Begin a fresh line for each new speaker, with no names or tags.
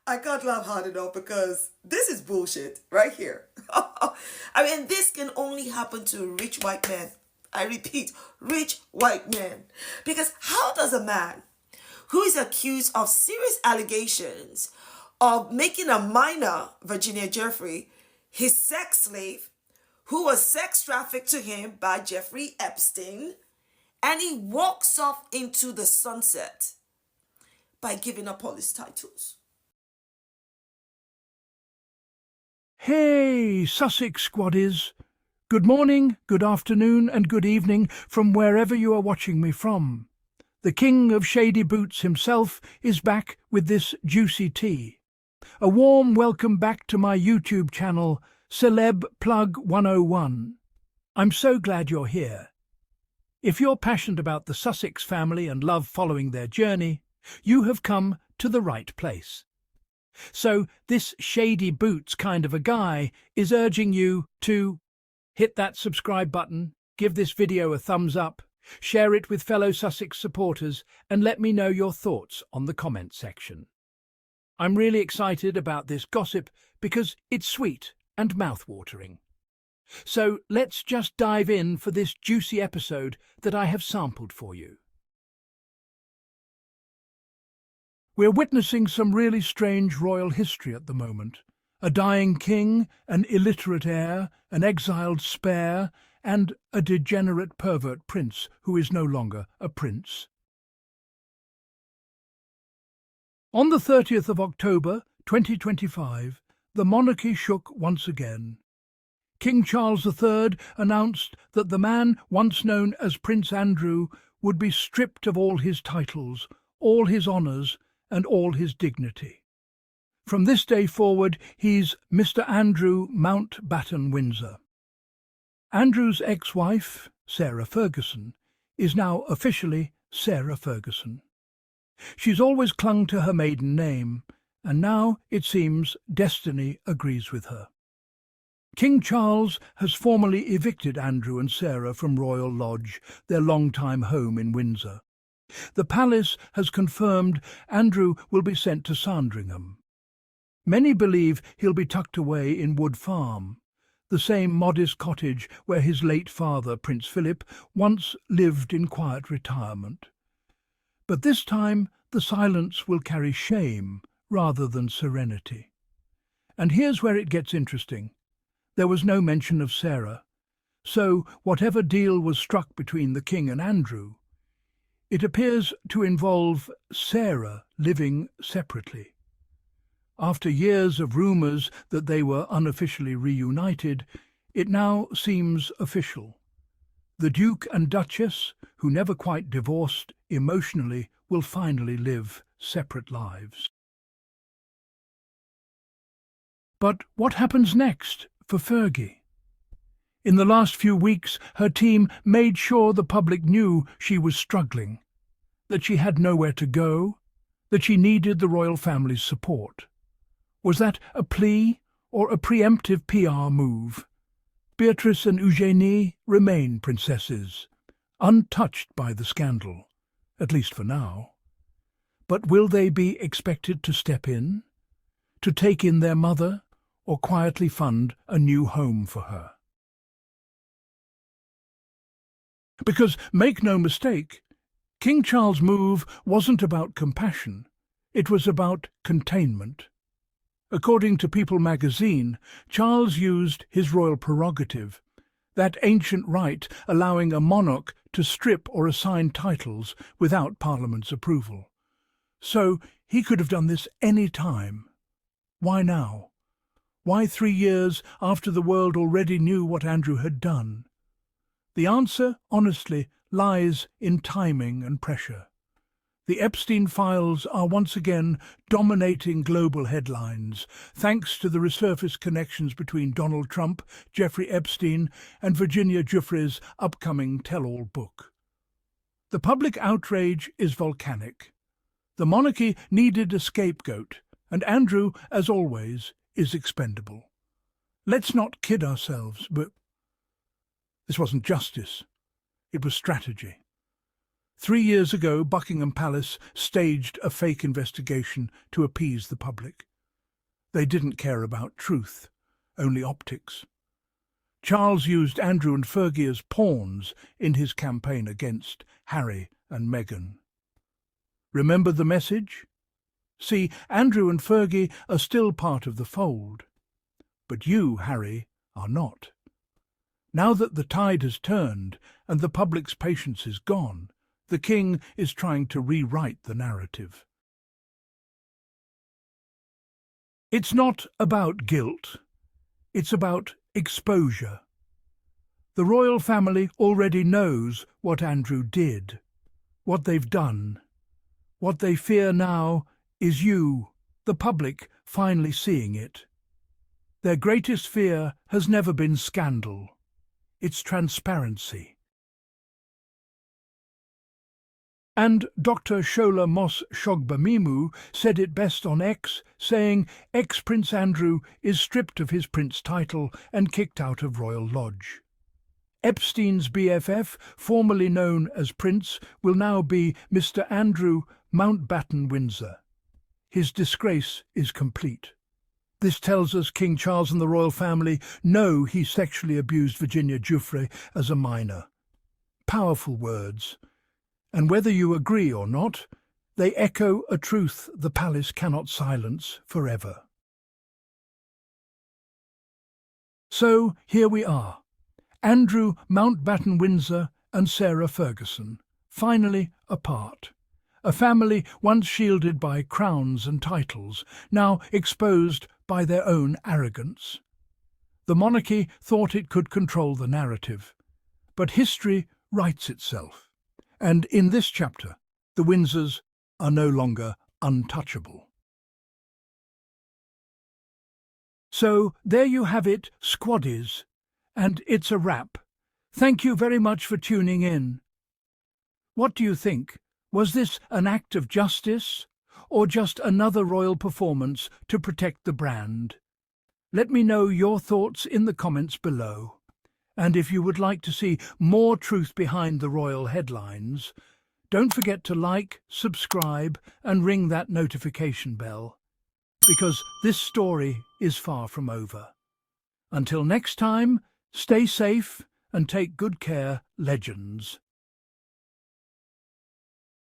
I can't laugh hard enough because this is bullshit right here. I mean, this can only happen to rich white men. I repeat, rich white men. Because how does a man who is accused of serious allegations of making a minor, Virginia Jeffrey, his sex slave, who was sex trafficked to him by Jeffrey Epstein, and he walks off into the sunset by giving up all his titles?
Hey, Sussex squaddies! Good morning, good afternoon and good evening from wherever you are watching me from. The king of shady boots himself is back with this juicy tea. A warm welcome back to my YouTube channel, Celeb Plug 101. I'm so glad you're here. If you're passionate about the Sussex family and love following their journey, you have come to the right place. So this shady boots kind of a guy is urging you to hit that subscribe button, give this video a thumbs up, share it with fellow Sussex supporters, and let me know your thoughts on the comment section. I'm really excited about this gossip because it's sweet and mouth-watering. So let's just dive in for this juicy episode that I have sampled for you. We're witnessing some really strange royal history at the moment. A dying king, an illiterate heir, an exiled spare, and a degenerate pervert prince who is no longer a prince. On the 30th of October 2025, the monarchy shook once again. King Charles III announced that the man once known as Prince Andrew would be stripped of all his titles, all his honours, and all his dignity. From this day forward, he's Mr. Andrew Mountbatten Windsor. Andrew's ex-wife, Sarah Ferguson, is now officially Sarah Ferguson. She's always clung to her maiden name, and now, it seems, destiny agrees with her. King Charles has formally evicted Andrew and Sarah from Royal Lodge, their long-time home in Windsor. The palace has confirmed Andrew will be sent to Sandringham. Many believe he'll be tucked away in Wood Farm, the same modest cottage where his late father, Prince Philip, once lived in quiet retirement. But this time the silence will carry shame rather than serenity. And here's where it gets interesting. There was no mention of Sarah, so whatever deal was struck between the king and Andrew, it appears to involve Sarah living separately. After years of rumours that they were unofficially reunited, it now seems official. The Duke and Duchess, who never quite divorced emotionally, will finally live separate lives. But what happens next for Fergie? In the last few weeks, her team made sure the public knew she was struggling, that she had nowhere to go, that she needed the royal family's support. Was that a plea or a preemptive PR move? Beatrice and Eugenie remain princesses, untouched by the scandal, at least for now. But will they be expected to step in, to take in their mother, or quietly fund a new home for her? Because, make no mistake, King Charles' move wasn't about compassion, it was about containment. According to People magazine, Charles used his royal prerogative, that ancient right allowing a monarch to strip or assign titles without Parliament's approval. So he could have done this any time. Why now? Why 3 years after the world already knew what Andrew had done? The answer, honestly, lies in timing and pressure. The Epstein files are once again dominating global headlines, thanks to the resurfaced connections between Donald Trump, Jeffrey Epstein, and Virginia Giuffre's upcoming tell-all book. The public outrage is volcanic. The monarchy needed a scapegoat, and Andrew, as always, is expendable. Let's not kid ourselves, but this wasn't justice. It was strategy. 3 years ago, Buckingham Palace staged a fake investigation to appease the public. They didn't care about truth, only optics. Charles used Andrew and Fergie as pawns in his campaign against Harry and Meghan. Remember the message? See, Andrew and Fergie are still part of the fold. But you, Harry, are not. Now that the tide has turned and the public's patience is gone, the king is trying to rewrite the narrative. It's not about guilt. It's about exposure. The royal family already knows what Andrew did, what they've done. What they fear now is you, the public, finally seeing it. Their greatest fear has never been scandal. It's transparency. And Dr. Shola'S Shogbamimu said it best on X, saying ex-Prince Andrew is stripped of his prince title and kicked out of Royal Lodge. Epstein's BFF, formerly known as Prince, will now be Mr. Andrew Mountbatten Windsor. His disgrace is complete. This tells us King Charles and the royal family know he sexually abused Virginia Giuffre as a minor. Powerful words. And whether you agree or not, they echo a truth the palace cannot silence forever. So here we are, Andrew Mountbatten Windsor and Sarah Ferguson, finally apart. A family once shielded by crowns and titles, now exposed by their own arrogance. The monarchy thought it could control the narrative, but history writes itself. And in this chapter, the Windsors are no longer untouchable. So there you have it, squaddies, and it's a wrap. Thank you very much for tuning in. What do you think? Was this an act of justice, or just another royal performance to protect the brand? Let me know your thoughts in the comments below. And if you would like to see more truth behind the royal headlines, don't forget to like, subscribe, and ring that notification bell, because this story is far from over. Until next time, stay safe and take good care, legends.